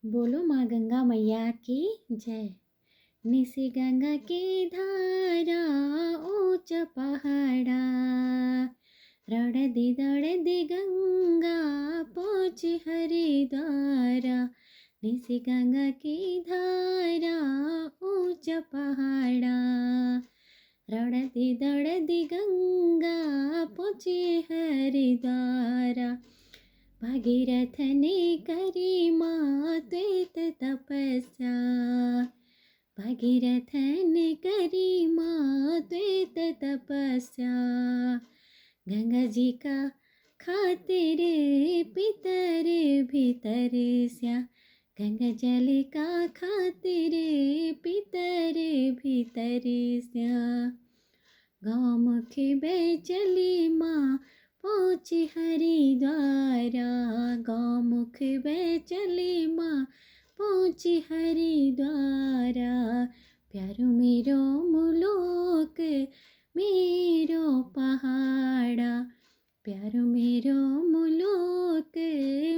बोलो माँ गंगा मैया की जय। निसी गंगा की धारा ऊंच पहाड़ा, रड़दी गंगा पहुँची हरिद्वारा। निसी गंगा की धारा ऊंच पहाड़ा, रड़दी गंगा पहुँची हरिद्वारा। भागीरथ ने करी माँ त्वेत तपस्या, भागीरथ ने करी माँ त्वेत तपस्या। गंगा जी का खातिर पितर भीतर स्या, गंगा जल का खातिर पितर भीतर स्या। गौमुख चली माँ पहुँची हरिद्वारा, गौमुख चली माँ पहुँची हरिद्वारा। प्यारो मेरो मुलोक मेरो पहाड़ा, प्यारो मेरो मुलोक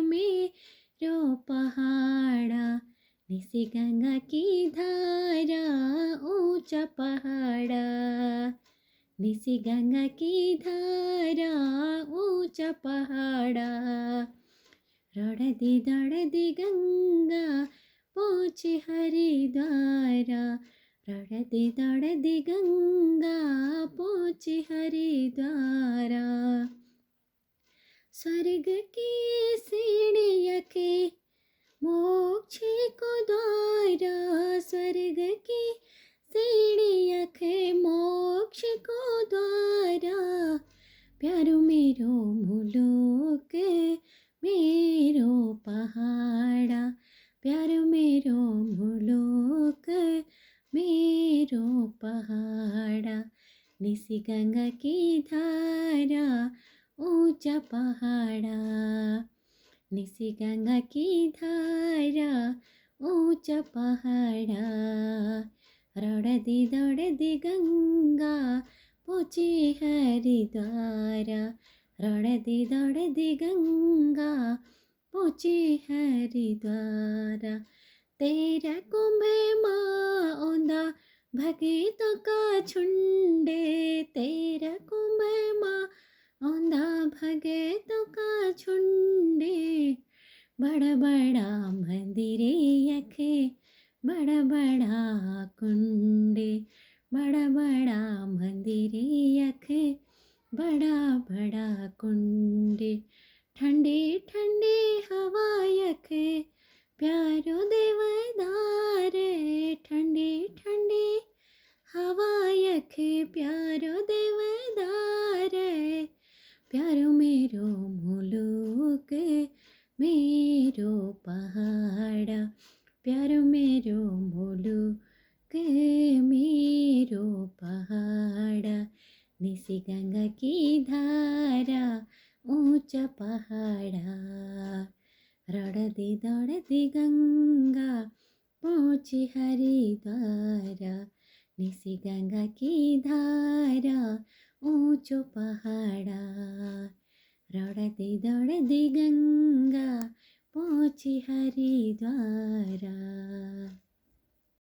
मेरो पहाड़ा। निसी गंगा की धारा ऊंचा पहाड़ा, निसी गंगा की धारा ऊंचा पहाड़ा। रड़दी गंगा पहुँची हरिद्वारा, रड़दी गंगा पहुँची हरिद्वारा। स्वर्ग की सीढ़ियाँ के मोक्ष को द्वारा, स्वर्ग की सीढ़ियाँ के मोक्ष को द्वारा। प्यारो मेरो मुलुक मेरो पहाड़ा, प्यारो मेरो मुलुक मेरो पहाड़ा। निसी गंगा की धारा ऊंचा पहाड़ा, निसी गंगा की धारा ऊंचा पहाड़ा। रड़दी गंगा पहुँची हरिद्वारा, रड़दी गंगा पहुँची हरिद्वारा। तेरा कुंभ माँ औंधा भगतों का झुंडे, तेरा कुंभ माँ औंधा भगतों का झुंडे। बड़ा बड़ा मंदिर यखे बड़ा बड़ा कुंडे, बड़ा बड़ा मंदिर यखे बड़ा बड़ा कुंडे। ठंडी ठंडी हवा यखे प्यारो देवदार, ठंडी ठंडी हवा यखे प्यारो देवदार। प्यारो मेरो मुलुक मेरो पहाड़ा, प्यारो मेरो मुलुक मेरो पहाड़ा। निसी गंगा की धारा ऊंचा पहाड़ा, रड़दी गंगा पहुँची हरिद्वारा। निसी गंगा की धारा ऊंचो पहाड़ा, रड़दी गंगा पहुँची हरिद्वारा।